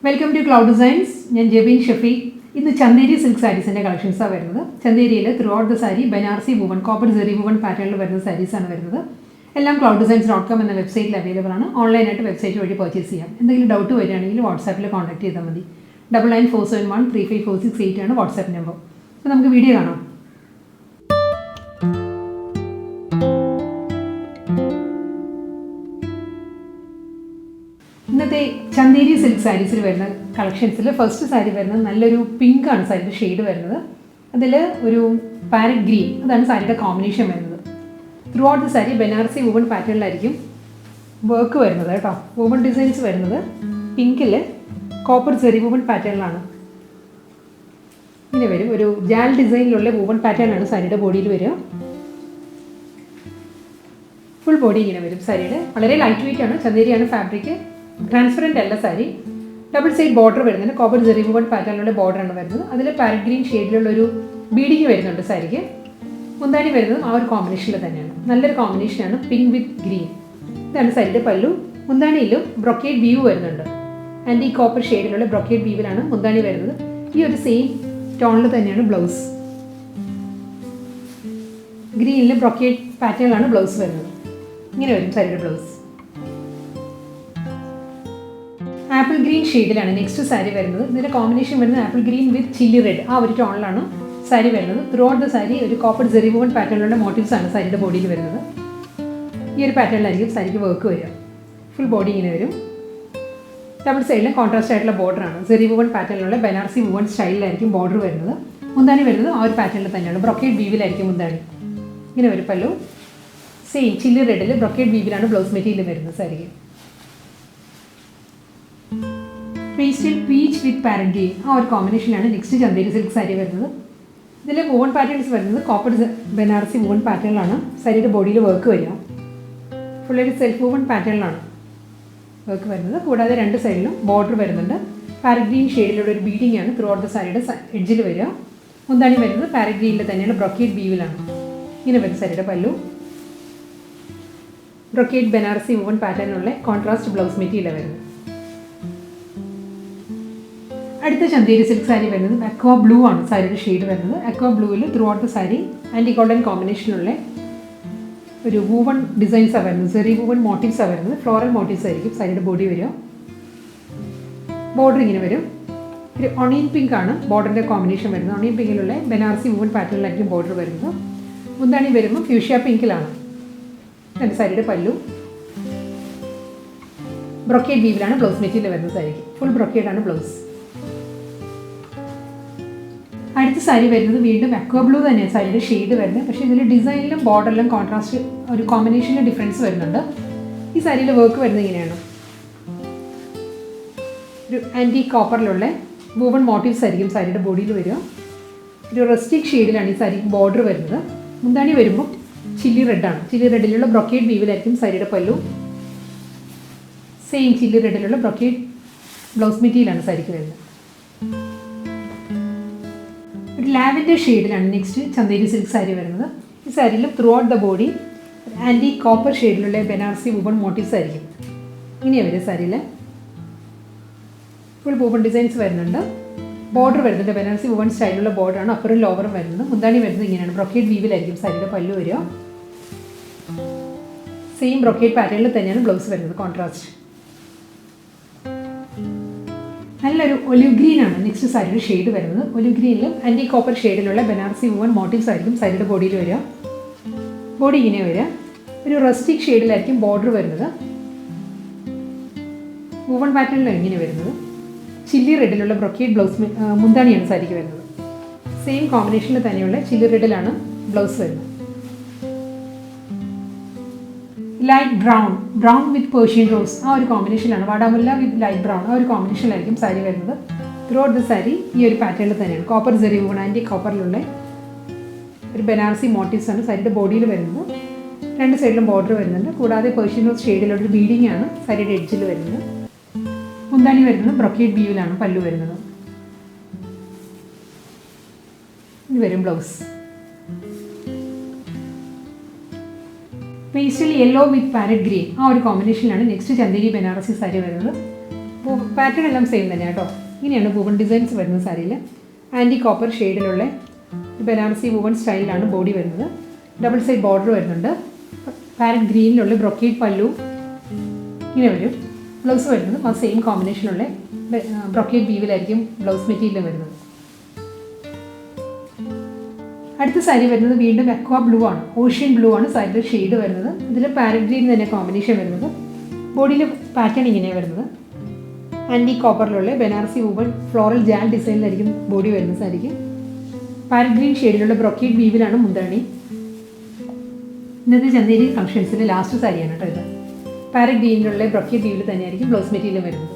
Welcome to Cloud Designs. I am Jabin Shafi. This is Chanderi Silk Sarees collections. Chanderi throughout the saree, Banarasi woven, copper zari woven pattern sarees. All clouddesigns.com എന്ന വെബ്സൈറ്റിൽ available ആണ്. Online ആയിട്ട് website വഴി purchase ചെയ്യാം. എന്തെങ്കിലും doubt വരികയാണെങ്കിൽ വാട്സാപ്പിൽ contact ചെയ്താൽ മതി. 9947135468 ആണ് വാട്സാപ്പ് നമ്പർ. അപ്പോൾ നമുക്ക് വീഡിയോ കാണാം. ഇന്നത്തെ ചന്ദേരി സിൽക്ക് സാരീസിൽ വരുന്ന കളക്ഷൻസിൽ ഫസ്റ്റ് സാരി വരുന്നത് നല്ലൊരു പിങ്ക് ആണ് സാരിയുടെ ഷെയ്ഡ് വരുന്നത്. അതിൽ ഒരു പാരറ്റ് ഗ്രീൻ, അതാണ് സാരിയുടെ കോമ്പിനേഷൻ വരുന്നത്. Throughout the sari Banarasi woven പാറ്റേണിലായിരിക്കും വർക്ക് വരുന്നത് കേട്ടോ. വുവൺ ഡിസൈൻസ് വരുന്നത് പിങ്കിൽ കോപ്പർ സെറി വുവൺ പാറ്റേണിലാണ്. ഇങ്ങനെ വരും, ഒരു ജാൽ ഡിസൈനിലുള്ള വുവൺ പാറ്റേണാണ് സാരിയുടെ ബോഡിയിൽ വരിക. ഫുൾ ബോഡി ഇങ്ങനെ വരും സാരിയുടെ. വളരെ ലൈറ്റ് വെയിറ്റ് ആണ്, ചന്ദേരിയാണ് ഫാബ്രിക്. ട്രാൻസ്പെറൻറ്റ് അല്ല സാരി. ഡബിൾ സൈഡ് ബോർഡർ വരുന്നുണ്ട്, കോപ്പർ സെറി വുവൺ പാറ്റേണിലുള്ള ബോർഡറാണ് വരുന്നത്. അതിൽ പാരറ്റ് ഗ്രീൻ ഷെയ്ഡിലുള്ളൊരു ബീഡിങ് വരുന്നുണ്ട് സാരിക്ക്. മുന്താണി വരുന്നതും ആ ഒരു കോമ്പിനേഷനിൽ തന്നെയാണ്. നല്ലൊരു കോമ്പിനേഷനാണ്, പിങ്ക് വിത്ത് ഗ്രീൻ. ഇതാണ് സാരിയുടെ പല്ലു. മുന്താണിയിലും ബ്രൊക്കേഡ് വീവ് വരുന്നുണ്ട്. ആൻഡ് ഈ കോപ്പർ ഷെയ്ഡിലുള്ള ബ്രൊക്കേഡ് വീവിലാണ് മുന്താണി വരുന്നത്. ഈ ഒരു സെയിം ടോണിൽ തന്നെയാണ് ബ്ലൗസ്. ഗ്രീനിൽ ബ്രൊക്കേഡ് പാറ്റേണിലാണ് ബ്ലൗസ് വരുന്നത്. ഇങ്ങനെ വരും സാരിയുടെ ബ്ലൗസ്. ആപ്പിൾ ഗ്രീൻ ഷെയ്ഡിലാണ് നെക്സ്റ്റ് സാരി വരുന്നത്. ഇതിൻ്റെ കോമ്പിനേഷൻ വരുന്നത് ആപ്പിൾ ഗ്രീൻ വിത്ത് ചില്ലി റെഡ്, ആ ഒരു ടോണിലാണ് സാരി വരുന്നത്. ത്രൂ ഔട്ട് ദ സാരി ഒരു കോപ്പർ സെറി വുവൺ പാറ്റേണിലുള്ള മോട്ടീവ്സ് ആണ് സാരിയുടെ ബോഡിയിൽ വരുന്നത്. ഈ ഒരു പാറ്റേണിലായിരിക്കും സാരിക്ക് വർക്ക് വരിക. ഫുൾ ബോഡി ഇങ്ങനെ വരും. ഡബിൾ സൈഡിൽ കോൺട്രാസ്റ്റ് ആയിട്ടുള്ള ബോർഡറാണ്. സെറി വുവൺ പാറ്റേണിലുള്ള ബനാറസി വുവൺ സ്റ്റൈലിലായിരിക്കും ബോർഡർ വരുന്നത്. മുന്താണി വരുന്നത് ആ ഒരു പാറ്റേണിൽ തന്നെയാണ്. ബ്രൊക്കേഡ് വീവിലായിരിക്കും മുന്താണി. ഇങ്ങനെ ഒരു പല്ലു. സെയിം ചില്ലി റെഡിൽ ബ്രൊക്കേഡ് വീവിലാണ് ബ്ലൗസ് മെറ്റീരിയൽ വരുന്നത് സാരിക്ക്. Pastel peach with parrot green, ആ ഒരു കോമ്പിനേഷനിലാണ് നെക്സ്റ്റ് ചന്ദേരി സിൽക്ക് സാരി വരുന്നത്. ഇതിൽ വുവൺ പാറ്റേൺസ് വരുന്നത് കോപ്പർ ബനാറസി വുവൺ പാറ്റേണിലാണ് സാരിയുടെ ബോഡിയിൽ വർക്ക് വരിക. ഫുള്ളൊരു സെൽഫ് വുവൺ പാറ്റേണിലാണ് വർക്ക് വരുന്നത്. കൂടാതെ രണ്ട് സൈഡിലും ബോർഡർ വരുന്നുണ്ട്. പാരറ്റ് ഗ്രീൻ ഷെയ്ഡിലുള്ള ഒരു ബീഡിംഗ് ആണ് ത്രൂ ഔട്ട് ദ സാരിയുടെ എഡ്ജിൽ വരിക. മുന്താണി വരുന്നത് പാരറ്റ് ഗ്രീനിൽ തന്നെയാണ്, ബ്രൊക്കേഡ് വീവിലാണ്. ഇങ്ങനെ വരും സാരിയുടെ പല്ലു. ബ്രൊക്കേഡ് ബനാറസി വുവൺ പാറ്റേണിലുള്ള കോൺട്രാസ്റ്റ് ബ്ലൗസ് മെറ്റീരിയൽ വരുന്നത്. അടുത്ത ചന്ദേരി സിൽക്ക് സാരി വരുന്നത് അക്വാ ബ്ലൂ ആണ് സാരിയുടെ ഷെയ്ഡ് വരുന്നത്. അക്വാ ബ്ലൂവിൽ throughout the sari antique golden കോമ്പിനേഷനുള്ള ഒരു വുവൺ ഡിസൈൻസാണ് വരുന്നത്. സെറി വുവൺ മോട്ടീവ്സാണ് വരുന്നത്. ഫ്ലോറൽ മോട്ടീവ്സ് ആയിരിക്കും സാരിയുടെ ബോഡി വരിക. ബോർഡർ ഇങ്ങനെ വരും. ഒരു ഒണിയൻ പിങ്ക് ആണ് ബോർഡറിൻ്റെ കോമ്പിനേഷൻ വരുന്നത്. ഒണിയൻ പിങ്കിലുള്ള ബനാറസി വുവൺ പാറ്റേണിലായിരിക്കും ബോർഡർ വരുന്നത്. മുന്താണി വരുമ്പോൾ ഫ്യൂഷ്യ പിങ്കിലാണ്. രണ്ട് സാരിയുടെ പല്ലു. ബ്രൊക്കേഡ് വീവിലാണ് ബ്ലൗസ് മെറ്റീരിയൽ വരുന്നത് സാരിക്ക്. ഫുൾ ബ്രൊക്കേഡാണ് ബ്ലൗസ്. അടുത്ത സാരി വരുന്നത് വീണ്ടും അക്വാ ബ്ലൂ തന്നെയാണ് സാരിയുടെ ഷെയ്ഡ് വരുന്നത്. പക്ഷേ ഇതിൽ ഡിസൈനിലും ബോർഡറിലും കോൺട്രാസ്റ്റ് ഒരു കോമ്പിനേഷനിൽ ഡിഫറൻസ് വരുന്നുണ്ട്. ഈ സാരിയിൽ വർക്ക് വരുന്നത് ഇങ്ങനെയാണ്. ഒരു ആൻറ്റി കോപ്പറിലുള്ള വുവൺ മോട്ടീവ്സ് ആയിരിക്കും സാരിയുടെ ബോഡിയിൽ വരിക. ഒരു റസ്റ്റിക് ഷെയ്ഡിലാണ് ഈ സാരിക്ക് ബോർഡർ വരുന്നത്. മുന്താണി വരുമ്പോൾ ചില്ലി റെഡാണ്. ചില്ലി റെഡിലുള്ള ബ്രൊക്കേഡ് വീവിലായിരിക്കും സാരിയുടെ പല്ലു. സെയിം ചില്ലി റെഡിലുള്ള ബ്രൊക്കേഡ് ബ്ലൗസ് മെറ്റീരിയലാണ് സാരിക്ക് വരുന്നത്. ഒരു ലാവൻഡർ ഷെയ്ഡിലാണ് നെക്സ്റ്റ് ചന്ദേരി സിൽക്ക് സാരി വരുന്നത്. ഈ സാരിയിൽ throughout the body antique copper ഷെയ്ഡിലുള്ള ബനാറസി വുവൺ മോട്ടീവ്സ് ആയിരിക്കും. ഇങ്ങനെയാണ് വരും സാരിയിൽ. ഫുൾ വുവൺ ഡിസൈൻസ് വരുന്നുണ്ട്. ബോർഡർ വരുന്നുണ്ട് ബനാറസി വുവൺ സ്റ്റൈലുള്ള ബോർഡറാണ്. അപ്പറും ലോവറും വരുന്നത്. മുന്താണി വരുന്നത് ഇങ്ങനെയാണ്. ബ്രൊക്കേഡ് വീവിലായിരിക്കും സാരിയുടെ പല്ലു വരിക. സെയിം ബ്രൊക്കേഡ് പാറ്റേണിൽ തന്നെയാണ് ബ്ലൗസ് വരുന്നത്, കോൺട്രാസ്റ്റ്. നല്ലൊരു ഒലിവ് ഗ്രീൻ ആണ് നെക്സ്റ്റ് സാരിയുടെ ഷെയ്ഡ് വരുന്നത്. ഒലിവ് ഗ്രീനിലും ആൻറ്റി കോപ്പർ ഷെയ്ഡിലുള്ള ബനാറസി വുവൺ മോട്ടീവ്സ് ആയിരിക്കും സാരിയുടെ ബോഡിയിൽ വരിക. ബോഡി ഇങ്ങനെ വരിക. ഒരു റസ്റ്റിക് ഷെയ്ഡിലായിരിക്കും ബോർഡർ വരുന്നത്. വുവൺ പാറ്റേണിലാണ് ഇങ്ങനെ വരുന്നത്. ചില്ലി റെഡിലുള്ള ബ്രൊക്കേഡ് ബ്ലൗസ് മുന്താണിയാണ് സാരിക്ക് വരുന്നത്. സെയിം കോമ്പിനേഷനിൽ തന്നെയുള്ള ചില്ലി റെഡിലാണ് ബ്ലൗസ് വരുന്നത്. Light brown with Persian rose, ആ ഒരു കോമ്പിനേഷനിലാണ്. വാടാമുല്ല വിത്ത് ലൈറ്റ് ബ്രൗൺ, ആ ഒരു കോമ്പിനേഷനിലായിരിക്കും സാരി വരുന്നത്. ത്രൂ ഔട്ട് ദ സാരി ഈ ഒരു പാറ്റേണിൽ തന്നെയാണ്. കോപ്പർ സെറി വുവൺ ആൻറ്റി കോപ്പറിലുള്ള ഒരു ബനാറസി മോട്ടീവ്സ് ആണ് സാരിയുടെ ബോഡിയിൽ വരുന്നത്. രണ്ട് സൈഡിലും ബോർഡർ വരുന്നുണ്ട്. കൂടാതെ പേർഷ്യൻ റോസ് ഷെയ്ഡിലുള്ളൊരു ബീഡിംഗ് ആണ് സാരിയുടെ എഡ്ജിൽ വരുന്നത്. മുന്താണി വരുന്നത് ബ്രൊക്കേഡ് വീവിലാണ് പല്ലു വരുന്നത്. ഇത് വരും ബ്ലൗസ്. പേസ്റ്റൽ യെല്ലോ വിത്ത് പാരറ്റ് ഗ്രീൻ, ആ ഒരു കോമ്പിനേഷനിലാണ് നെക്സ്റ്റ് ചന്ദേരി ബനാറസി സാരി വരുന്നത്. പാറ്റേൺ എല്ലാം സെയിം തന്നെ കേട്ടോ. ഇങ്ങനെയാണ് വുവൺ ഡിസൈൻസ് വരുന്നത് സാരിയിൽ. ആൻറ്റി കോപ്പർ ഷെയ്ഡിലുള്ള ബനാറസി വുവൺ സ്റ്റൈലിലാണ് ബോഡി വരുന്നത്. ഡബിൾ സൈഡ് ബോർഡർ വരുന്നുണ്ട്. പാരറ്റ് ഗ്രീനിലുള്ള ബ്രൊക്കേഡ് പല്ലു ഇങ്ങനെ വരും. ബ്ലൗസ് വരുന്നത് ആ സെയിം കോമ്പിനേഷനുള്ള ബ്രൊക്കേഡ് വീവിലായിരിക്കും ബ്ലൗസ് മെറ്റീരിയൽ വരുന്നത്. അടുത്ത സാരി വരുന്നത് വീണ്ടും അക്വാ ബ്ലൂ ആണ്, ഓഷ്യൻ ബ്ലൂ ആണ് സാരിയുടെ ഷെയ്ഡ് വരുന്നത്. ഇതിൽ പാരറ്റ് ഗ്രീൻ തന്നെ കോമ്പിനേഷൻ വരുന്നത്. ബോഡിയിൽ പാറ്റേൺ ഇങ്ങനെയാണ് വരുന്നത്. ആൻറ്റി കോപ്പറിലുള്ള ബനാറസി വുവൺ ഫ്ലോറൽ ജാൽ ഡിസൈനിലായിരിക്കും ബോഡി വരുന്ന സാരിക്ക്. പാരറ്റ് ഗ്രീൻ ഷെയ്ഡിലുള്ള ബ്രൊക്കേഡ് വീവിലാണ് മുന്താണി. ഇന്നത്തെ ചന്തേരി കളക്ഷൻസിലെ ലാസ്റ്റ് സാരിയാണ് കേട്ടോ ഇത്. പാരറ്റ് ഗ്രീനിലുള്ള ബ്രൊക്കേഡ് വീവിൽ തന്നെയായിരിക്കും ബ്ലൗസ് മെറ്റീരിയൽ വരുന്നത്.